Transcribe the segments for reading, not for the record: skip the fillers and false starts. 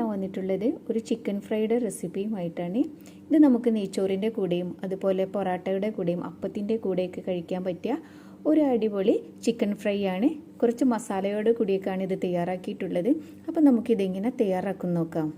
ഞാൻ വന്നിട്ടുള്ളത് ഒരു ചിക്കൻ ഫ്രൈഡ് റെസിപ്പിയുമായിട്ടാണ്. ഇത് നമുക്ക് നെയ്ച്ചോറിൻ്റെ കൂടെയും അതുപോലെ പൊറാട്ടയുടെ കൂടെയും അപ്പത്തിൻ്റെ കൂടെയൊക്കെ കഴിക്കാൻ പറ്റിയ ഒരു അടിപൊളി ചിക്കൻ ഫ്രൈ ആണ്. കുറച്ച് മസാലയോട് കൂടിയൊക്കെയാണ് ഇത് തയ്യാറാക്കിയിട്ടുള്ളത്. അപ്പോൾ നമുക്കിതെങ്ങനെ തയ്യാറാക്കും നോക്കാം.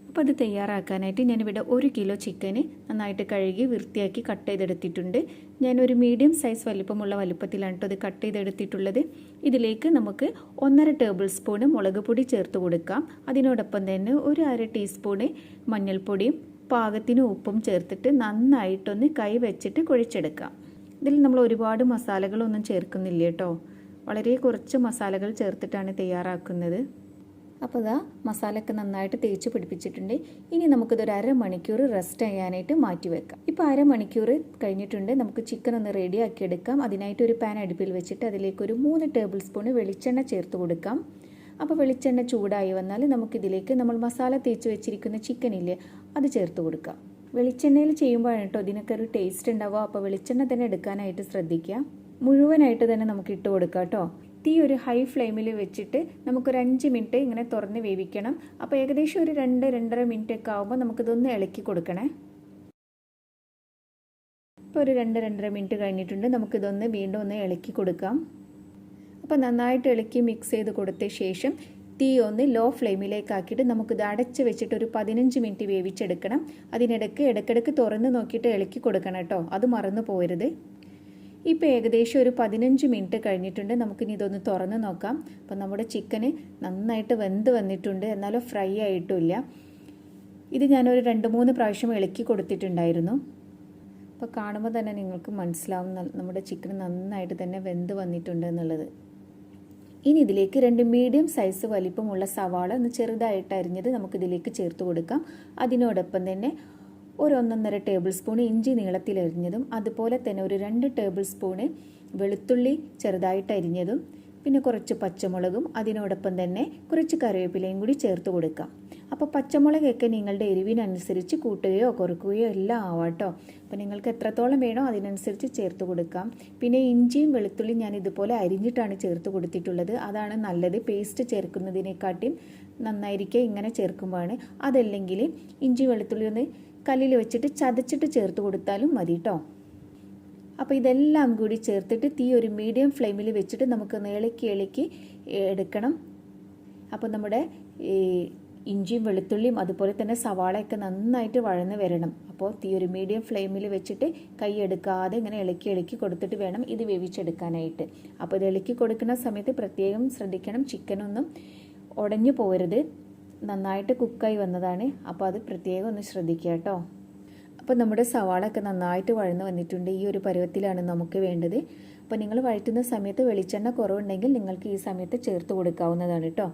അപ്പോൾ അത് തയ്യാറാക്കാനായിട്ട് ഞാനിവിടെ 1 കിലോ ചിക്കന് നന്നായിട്ട് കഴുകി വൃത്തിയാക്കി കട്ട് ചെയ്തെടുത്തിട്ടുണ്ട്. ഞാനൊരു മീഡിയം സൈസ് വലുപ്പത്തിലാണ് അത് കട്ട് ചെയ്തെടുത്തിട്ടുള്ളത്. ഇതിലേക്ക് നമുക്ക് 1.5 ടേബിൾ സ്പൂണ് മുളക് പൊടി ചേർത്ത് കൊടുക്കാം. അതിനോടൊപ്പം തന്നെ ഒരു 1/2 ടീസ്പൂണ് മഞ്ഞൾപ്പൊടിയും പാകത്തിന് ഉപ്പും ചേർത്തിട്ട് നന്നായിട്ടൊന്ന് കൈ വെച്ചിട്ട് കുഴച്ചെടുക്കാം. ഇതിൽ നമ്മൾ ഒരുപാട് മസാലകളൊന്നും ചേർക്കുന്നില്ല കേട്ടോ. വളരെ കുറച്ച് മസാലകൾ ചേർത്തിട്ടാണ് തയ്യാറാക്കുന്നത്. അപ്പോൾ ഇതാ മസാലയൊക്കെ നന്നായിട്ട് തേച്ച് പിടിപ്പിച്ചിട്ടുണ്ട്. ഇനി നമുക്കിതൊരു 1/2 മണിക്കൂർ റെസ്റ്റ് ചെയ്യാനായിട്ട് മാറ്റി വെക്കാം. ഇപ്പോൾ 1/2 മണിക്കൂർ കഴിഞ്ഞിട്ടുണ്ട്. നമുക്ക് ചിക്കൻ ഒന്ന് റെഡിയാക്കി എടുക്കാം. അതിനായിട്ട് ഒരു പാൻ അടുപ്പിൽ വെച്ചിട്ട് അതിലേക്ക് ഒരു 3 ടേബിൾ സ്പൂൺ വെളിച്ചെണ്ണ ചേർത്ത് കൊടുക്കാം. അപ്പോൾ വെളിച്ചെണ്ണ ചൂടായി വന്നാൽ നമുക്കിതിലേക്ക് നമ്മൾ മസാല തേച്ച് വെച്ചിരിക്കുന്ന ചിക്കനില്ലേ അത് ചേർത്ത് കൊടുക്കാം. വെളിച്ചെണ്ണയിൽ ചെയ്യുമ്പോഴാണ് കേട്ടോ ഇതിനൊക്കെ ഒരു ടേസ്റ്റ് ഉണ്ടാവുക. അപ്പോൾ വെളിച്ചെണ്ണ തന്നെ എടുക്കാനായിട്ട് ശ്രദ്ധിക്കുക. മുഴുവനായിട്ട് തന്നെ നമുക്ക് ഇട്ട് കൊടുക്കാം കേട്ടോ. തീ ഒരു ഹൈ ഫ്ലെയിമിൽ വെച്ചിട്ട് നമുക്കൊരു 5 മിനിറ്റ് ഇങ്ങനെ തുറന്ന് വേവിക്കണം. അപ്പോൾ ഏകദേശം ഒരു 2-2.5 മിനിറ്റ് ഒക്കെ ആകുമ്പോൾ നമുക്കിതൊന്ന് ഇളക്കി കൊടുക്കണേ. ഇപ്പോൾ ഒരു 2-2.5 മിനിറ്റ് കഴിഞ്ഞിട്ടുണ്ട്. നമുക്കിതൊന്ന് വീണ്ടും ഒന്ന് ഇളക്കി കൊടുക്കാം. അപ്പോൾ നന്നായിട്ട് ഇളക്കി മിക്സ് ചെയ്ത് കൊടുത്ത ശേഷം തീ ഒന്ന് ലോ ഫ്ലെയിമിലേക്ക് ആക്കിയിട്ട് നമുക്കിത് അടച്ച് വെച്ചിട്ട് ഒരു 15 മിനിറ്റ് വേവിച്ചെടുക്കണം. ഇടയ്ക്കിടയ്ക്ക് തുറന്ന് നോക്കിയിട്ട് ഇളക്കി കൊടുക്കണം കേട്ടോ. അത് മറന്നു പോകരുത്. ഇപ്പോൾ ഏകദേശം ഒരു 15 മിനിറ്റ് കഴിഞ്ഞിട്ടുണ്ട്. നമുക്കിനി ഇതൊന്ന് തുറന്ന് നോക്കാം. അപ്പം നമ്മുടെ ചിക്കന് നന്നായിട്ട് വെന്ത് വന്നിട്ടുണ്ട്, എന്നാലും ഫ്രൈ ആയിട്ടുമില്ല. ഇത് ഞാനൊരു 2-3 പ്രാവശ്യം ഇളക്കി കൊടുത്തിട്ടുണ്ടായിരുന്നു. അപ്പോൾ കാണുമ്പോൾ തന്നെ നിങ്ങൾക്ക് മനസ്സിലാവും നമ്മുടെ ചിക്കൻ നന്നായിട്ട് തന്നെ വെന്ത് വന്നിട്ടുണ്ട് എന്നുള്ളത്. ഇനി ഇതിലേക്ക് 2 മീഡിയം സൈസ് വലിപ്പമുള്ള സവാള ഒന്ന് ചെറുതായിട്ട് അരിഞ്ഞത് നമുക്കിതിലേക്ക് ചേർത്ത് കൊടുക്കാം. അതിനോടൊപ്പം തന്നെ ഒരു 1.5 ടേബിൾ സ്പൂൺ ഇഞ്ചി നീളത്തിലരിഞ്ഞതും അതുപോലെ തന്നെ ഒരു 2 ടേബിൾ സ്പൂണ് വെളുത്തുള്ളി ചെറുതായിട്ട് അരിഞ്ഞതും പിന്നെ കുറച്ച് പച്ചമുളകും അതിനോടൊപ്പം തന്നെ കുറച്ച് കറിവേപ്പിലയും കൂടി ചേർത്ത് കൊടുക്കാം. അപ്പോൾ പച്ചമുളകൊക്കെ നിങ്ങളുടെ എരിവിനനുസരിച്ച് കൂട്ടുകയോ കുറയ്ക്കുകയോ എല്ലാം ആവാട്ടോ. അപ്പോൾ നിങ്ങൾക്ക് എത്രത്തോളം വേണോ അതിനനുസരിച്ച് ചേർത്ത് കൊടുക്കാം. പിന്നെ ഇഞ്ചിയും വെളുത്തുള്ളിയും ഞാൻ ഇതുപോലെ അരിഞ്ഞിട്ടാണ് ചേർത്ത് കൊടുത്തിട്ടുള്ളത്. അതാണ് നല്ലത്. പേസ്റ്റ് ചേർക്കുന്നതിനെക്കാട്ടിയും നന്നായിരിക്കുക ഇങ്ങനെ ചേർക്കുമ്പോഴാണ്. അതല്ലെങ്കിൽ ഇഞ്ചി വെളുത്തുള്ളി ഒന്ന് കല്ലിൽ വെച്ചിട്ട് ചതച്ചിട്ട് ചേർത്ത് കൊടുത്താലും മതി കേട്ടോ. അപ്പോൾ ഇതെല്ലാം കൂടി ചേർത്തിട്ട് തീ ഒരു മീഡിയം ഫ്ലെയിമിൽ വെച്ചിട്ട് നമുക്ക് ഇളക്കി എടുക്കണം. അപ്പോൾ നമ്മുടെ ഇഞ്ചിയും വെളുത്തുള്ളിയും അതുപോലെ തന്നെ സവാളയൊക്കെ നന്നായിട്ട് വഴന്ന് വരണം. അപ്പോൾ തീ ഒരു മീഡിയം ഫ്ലെയിമിൽ വെച്ചിട്ട് കൈ എടുക്കാതെ ഇങ്ങനെ ഇളക്കി കൊടുത്തിട്ട് വേണം ഇത് വേവിച്ചെടുക്കാനായിട്ട്. അപ്പോൾ ഇത് ഇളക്കി കൊടുക്കുന്ന സമയത്ത് പ്രത്യേകം ശ്രദ്ധിക്കണം, ചിക്കനൊന്നും ഉടഞ്ഞു പോകരുത്. നന്നായിട്ട് കുക്കായി വന്നതാണ്. അപ്പോൾ അത് പ്രത്യേകം ഒന്ന് ശ്രദ്ധിക്കുക കേട്ടോ. അപ്പോൾ നമ്മുടെ സവാളൊക്കെ നന്നായിട്ട് വഴന്ന് വന്നിട്ടുണ്ട്. ഈ ഒരു പരുവത്തിലാണ് നമുക്ക് വേണ്ടത്. അപ്പോൾ നിങ്ങൾ വഴറ്റുന്ന സമയത്ത് വെളിച്ചെണ്ണ കുറവുണ്ടെങ്കിൽ നിങ്ങൾക്ക് ഈ സമയത്ത് ചേർത്ത് കൊടുക്കാവുന്നതാണ് കേട്ടോ.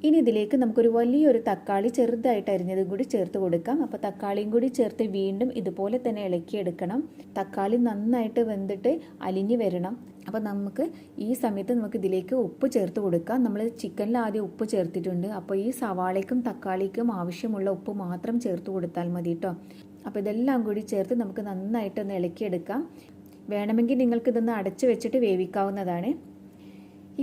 ഇനി ഇതിലേക്ക് നമുക്കൊരു വലിയൊരു തക്കാളി ചെറുതായിട്ട് അരിഞ്ഞതും കൂടി ചേർത്ത് കൊടുക്കാം. അപ്പോൾ തക്കാളിയും കൂടി ചേർത്ത് വീണ്ടും ഇതുപോലെ തന്നെ ഇളക്കിയെടുക്കണം. തക്കാളി നന്നായിട്ട് വെന്തിട്ട് അലിഞ്ഞ് വരണം. അപ്പോൾ നമുക്ക് ഈ സമയത്ത് നമുക്ക് ഇതിലേക്ക് ഉപ്പ് ചേർത്ത് കൊടുക്കാം. നമ്മൾ ചിക്കനിൽ ആദ്യം ഉപ്പ് ചേർത്തിട്ടുണ്ട്. അപ്പോൾ ഈ സവാളയ്ക്കും തക്കാളിക്കും ആവശ്യമുള്ള ഉപ്പ് മാത്രം ചേർത്ത് കൊടുത്താൽ മതി കേട്ടോ. അപ്പോൾ ഇതെല്ലാം കൂടി ചേർത്ത് നമുക്ക് നന്നായിട്ടൊന്ന് ഇളക്കിയെടുക്കാം. വേണമെങ്കിൽ നിങ്ങൾക്കിതൊന്ന് അടച്ച് വെച്ചിട്ട് വേവിക്കാവുന്നതാണ്.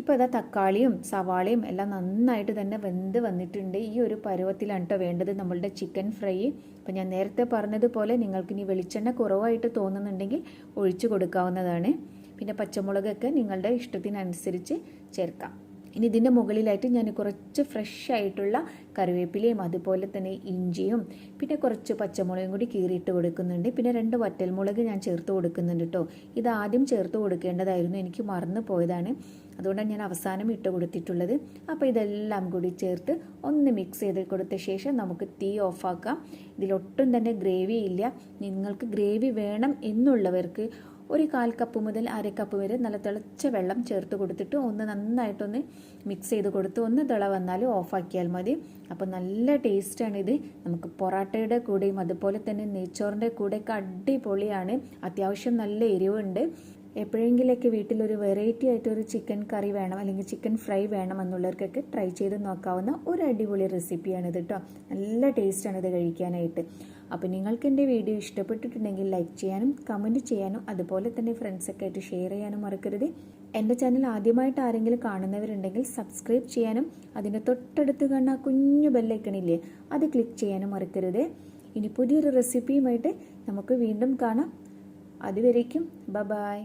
ഇപ്പോൾ അതാ തക്കാളിയും സവാളയും എല്ലാം നന്നായിട്ട് തന്നെ വെന്ത് വന്നിട്ടുണ്ട്. ഈ ഒരു പരുവത്തിലാണ് കേട്ടോ വേണ്ടത് നമ്മളുടെ ചിക്കൻ ഫ്രൈ. അപ്പോൾ ഞാൻ നേരത്തെ പറഞ്ഞതുപോലെ നിങ്ങൾക്കിനി വെളിച്ചെണ്ണ കുറവായിട്ട് തോന്നുന്നുണ്ടെങ്കിൽ ഒഴിച്ചു കൊടുക്കാവുന്നതാണ്. പിന്നെ പച്ചമുളകൊക്കെ നിങ്ങളുടെ ഇഷ്ടത്തിനനുസരിച്ച് ചേർക്കാം. ഇനി ഇതിൻ്റെ മുകളിലായിട്ട് ഞാൻ കുറച്ച് ഫ്രഷ് ആയിട്ടുള്ള കറിവേപ്പിലയും അതുപോലെ തന്നെ ഇഞ്ചിയും പിന്നെ കുറച്ച് പച്ചമുളകും കൂടി കീറിയിട്ട് കൊടുക്കുന്നുണ്ട്. പിന്നെ 2 വറ്റൽമുളക് ഞാൻ ചേർത്ത് കൊടുക്കുന്നുണ്ട് കേട്ടോ. ഇത് ആദ്യം ചേർത്ത് കൊടുക്കേണ്ടതായിരുന്നു, എനിക്ക് മറന്നു പോയതാണ്. അതുകൊണ്ടാണ് ഞാൻ അവസാനം ഇട്ട് കൊടുത്തിട്ടുള്ളത്. അപ്പോൾ ഇതെല്ലാം കൂടി ചേർത്ത് ഒന്ന് മിക്സ് ചെയ്ത് കൊടുത്ത ശേഷം നമുക്ക് തീ ഓഫാക്കാം. ഇതിലൊട്ടും തന്നെ ഗ്രേവി ഇല്ല. നിങ്ങൾക്ക് ഗ്രേവി വേണം എന്നുള്ളവർക്ക് ഒരു 1/4 കപ്പ് മുതൽ 1/2 കപ്പ് വരെ നല്ല തിളച്ച വെള്ളം ചേർത്ത് കൊടുത്തിട്ട് ഒന്ന് നന്നായിട്ടൊന്ന് മിക്സ് ചെയ്ത് കൊടുത്ത് ഒന്ന് തിള വന്നാൽ ഓഫാക്കിയാൽ മതി. അപ്പോൾ നല്ല ടേസ്റ്റാണിത്. നമുക്ക് പൊറാട്ടയുടെ കൂടെയും അതുപോലെ തന്നെ നെയ്ച്ചോറിൻ്റെ കൂടെയൊക്കെ അടിപൊളിയാണ്. അത്യാവശ്യം നല്ല എരിവുണ്ട്. എപ്പോഴെങ്കിലൊക്കെ വീട്ടിലൊരു വെറൈറ്റി ആയിട്ടൊരു ചിക്കൻ കറി വേണം അല്ലെങ്കിൽ ചിക്കൻ ഫ്രൈ വേണം എന്നുള്ളവർക്കൊക്കെ ട്രൈ ചെയ്ത് നോക്കാവുന്ന ഒരു അടിപൊളി റെസിപ്പിയാണിത് കേട്ടോ. നല്ല ടേസ്റ്റാണ് ഇത് കഴിക്കാനായിട്ട്. അപ്പോൾ നിങ്ങൾക്ക് എൻ്റെ വീഡിയോ ഇഷ്ടപ്പെട്ടിട്ടുണ്ടെങ്കിൽ ലൈക്ക് ചെയ്യാനും കമൻറ്റ് ചെയ്യാനും അതുപോലെ തന്നെ ഫ്രണ്ട്സൊക്കെ ആയിട്ട് ഷെയർ ചെയ്യാനും മറക്കരുത്. എൻ്റെ ചാനൽ ആദ്യമായിട്ട് ആരെങ്കിലും കാണുന്നവരുണ്ടെങ്കിൽ സബ്സ്ക്രൈബ് ചെയ്യാനും അതിൻ്റെ തൊട്ടടുത്ത് കാണുന്ന കുഞ്ഞു ബെല്ലൈക്കണില്ലേ അത് ക്ലിക്ക് ചെയ്യാനും മറക്കരുത്. ഇനി പുതിയൊരു റെസിപ്പിയുമായിട്ട് നമുക്ക് വീണ്ടും കാണാം. അതുവരേക്കും ബൈ.